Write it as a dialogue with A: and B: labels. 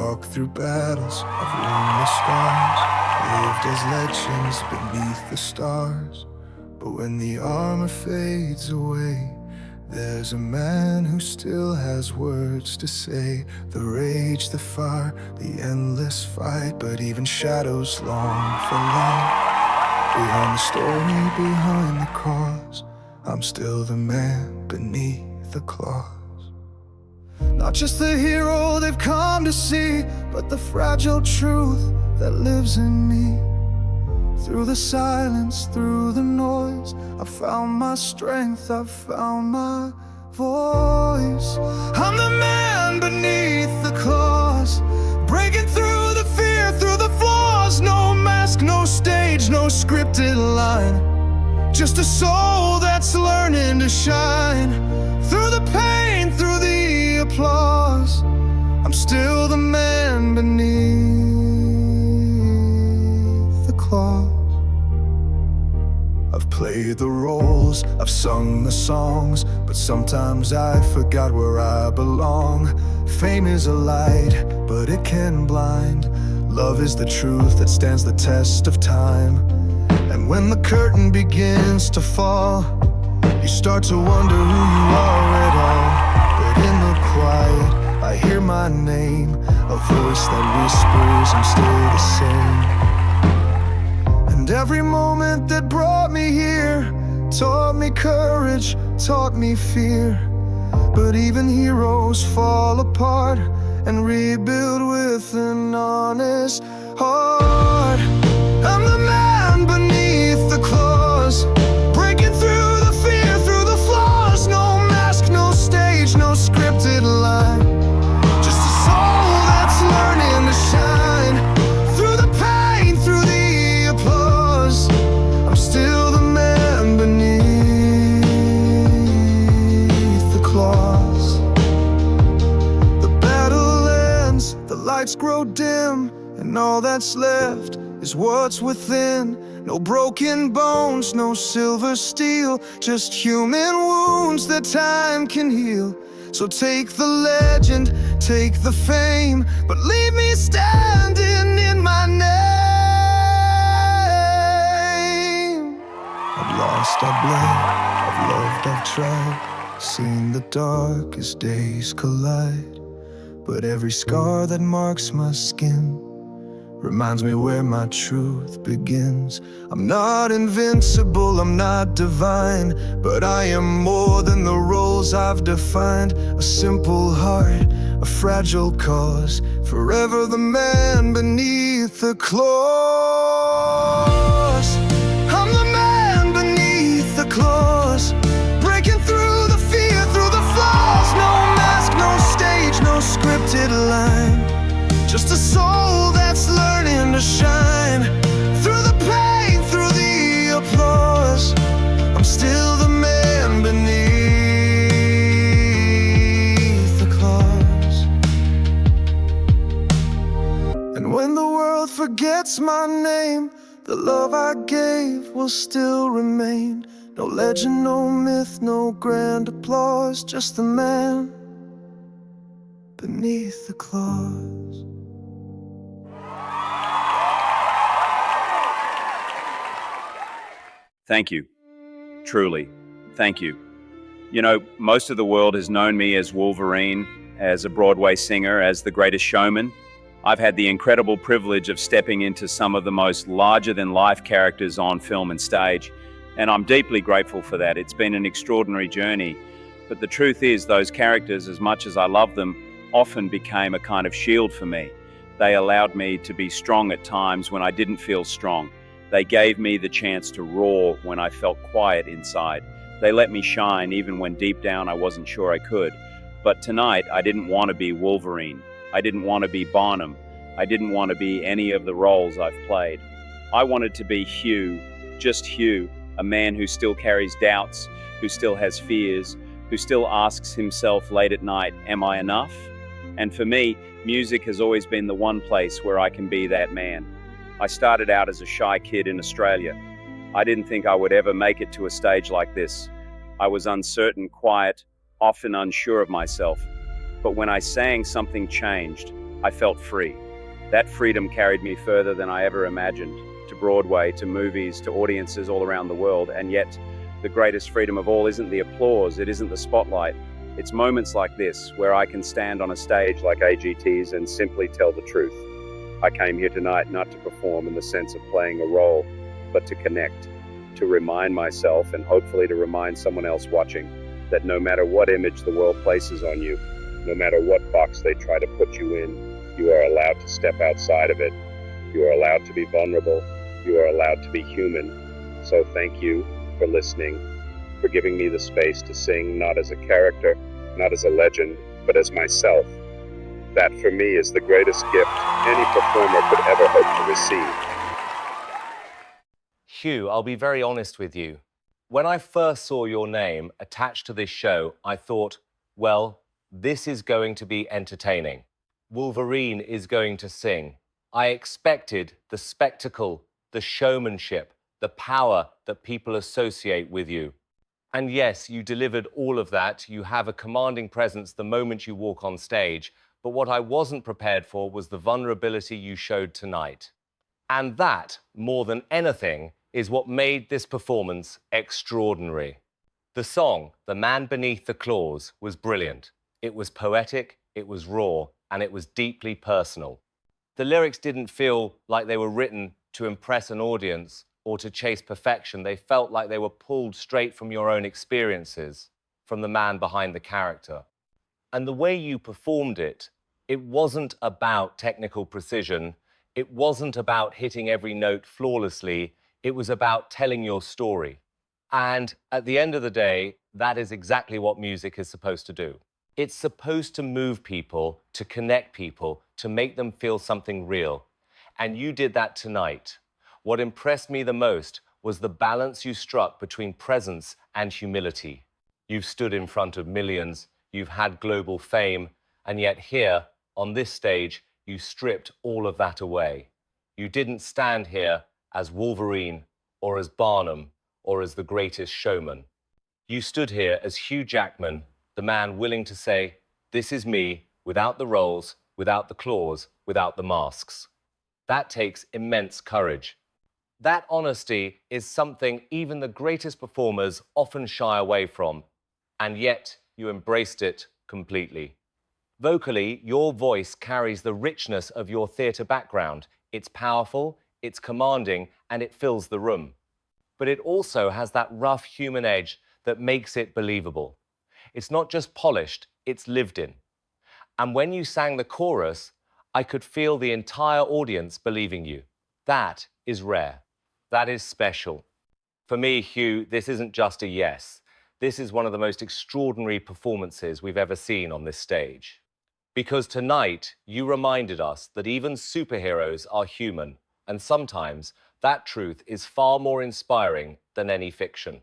A: walked through battles, I've worn the scars, lived as legends beneath the stars. But when the armor fades away, there's a man who still has words to say. The rage, the fire, the endless fight, but even shadows long for light. Behind the story, behind the cause, I'm still the man beneath the claws. Not just the hero they've come to see, but the fragile truth that lives in me. Through the silence, through the noise, I found my strength, I found my voice. I'm the man beneath the claws, breaking through the fear, through the flaws. No mask, no stage, no scripted line, just a soul that's learning to shine. Through the pain, through the applause, I'm still the man beneath the claws. I've played the roles, I've sung the songs, but sometimes I forgot where I belong. Fame is a light, but it can blind. Love is the truth that stands the test of time. And when the curtain begins to fall, you start to wonder who you are at all. But in the quiet, I hear my name, a voice that whispers I'm still the same. And every moment that brought me here taught me courage, taught me fear. But even heroes fall apart and rebuild with an honest heart. I'm the man beneath the claws, breaking through the fear, through the flaws. No mask, no stage, no scripted line, just a soul that's learning to shine. Through the pain, through the applause, I'm still the man beneath the claws. The battle ends, the lights grow dim, and all that's left is what's within. No broken bones, no silver steel, just human wounds that time can heal. So take the legend, take the fame, but leave me standing in my name. I've lost, I've bled, I've loved, I've tried, seen the darkest days collide. But every scar that marks my skin reminds me where my truth begins. I'm not invincible, I'm not divine, but I am more than the roles I've defined. A simple heart, a fragile cause, forever the man beneath the claws. I'm the man beneath the claws, breaking through the fear, through the flaws. No mask, no stage, no scripted line, just a soul that's learning to shine. Through the pain, through the applause, I'm still the man beneath the claws. And when the world forgets my name, the love I gave will still remain. No legend, no myth, no grand applause, just the man beneath the claws.
B: Thank you. Truly, thank you. You know, most of the world has known me as Wolverine, as a Broadway singer, as the Greatest Showman. I've had the incredible privilege of stepping into some of the most larger-than-life characters on film and stage, and I'm deeply grateful for that. It's been an extraordinary journey. But the truth is, those characters, as much as I love them, often became a kind of shield for me. They allowed me to be strong at times when I didn't feel strong. They gave me the chance to roar when I felt quiet inside. They let me shine even when deep down I wasn't sure I could. But tonight, I didn't want to be Wolverine. I didn't want to be Barnum. I didn't want to be any of the roles I've played. I wanted to be Hugh, just Hugh, a man who still carries doubts, who still has fears, who still asks himself late at night, am I enough? And for me, music has always been the one place where I can be that man. I started out as a shy kid in Australia. I didn't think I would ever make it to a stage like this. I was uncertain, quiet, often unsure of myself. But when I sang, something changed. I felt free. That freedom carried me further than I ever imagined, to Broadway, to movies, to audiences all around the world. And yet, the greatest freedom of all isn't the applause, it isn't the spotlight. It's moments like this where I can stand on a stage like AGT's and simply tell the truth. I came here tonight not to perform in the sense of playing a role, but to connect, to remind myself and hopefully to remind someone else watching that no matter what image the world places on you, no matter what box they try to put you in, you are allowed to step outside of it. You are allowed to be vulnerable. You are allowed to be human. So thank you for listening, for giving me the space to sing not as a character, not as a legend, but as myself. That for me is the greatest gift any performer could ever hope to receive.
C: Hugh, I'll be very honest with you. When I first saw your name attached to this show, I thought, well, this is going to be entertaining. Wolverine is going to sing. I expected the spectacle, the showmanship, the power that people associate with you. And yes, you delivered all of that. You have a commanding presence the moment you walk on stage. But what I wasn't prepared for was the vulnerability you showed tonight. And that, more than anything, is what made this performance extraordinary. The song, The Man Beneath the Claws, was brilliant. It was poetic, it was raw, and it was deeply personal. The lyrics didn't feel like they were written to impress an audience or to chase perfection. They felt like they were pulled straight from your own experiences, from the man behind the character. And the way you performed it, it wasn't about technical precision. It wasn't about hitting every note flawlessly. It was about telling your story. And at the end of the day, that is exactly what music is supposed to do. It's supposed to move people, to connect people, to make them feel something real. And you did that tonight. What impressed me the most was the balance you struck between presence and humility. You've stood in front of millions, you've had global fame, and yet here, on this stage, you stripped all of that away. You didn't stand here as Wolverine, or as Barnum, or as the Greatest Showman. You stood here as Hugh Jackman, the man willing to say, this is me, without the roles, without the claws, without the masks. That takes immense courage. That honesty is something even the greatest performers often shy away from, and yet you embraced it completely. Vocally, your voice carries the richness of your theatre background. It's powerful, it's commanding, and it fills the room. But it also has that rough human edge that makes it believable. It's not just polished, it's lived in. And when you sang the chorus, I could feel the entire audience believing you. That is rare. That is special. For me, Hugh, this isn't just a yes. This is one of the most extraordinary performances we've ever seen on this stage. Because tonight, you reminded us that even superheroes are human, and sometimes that truth is far more inspiring than any fiction.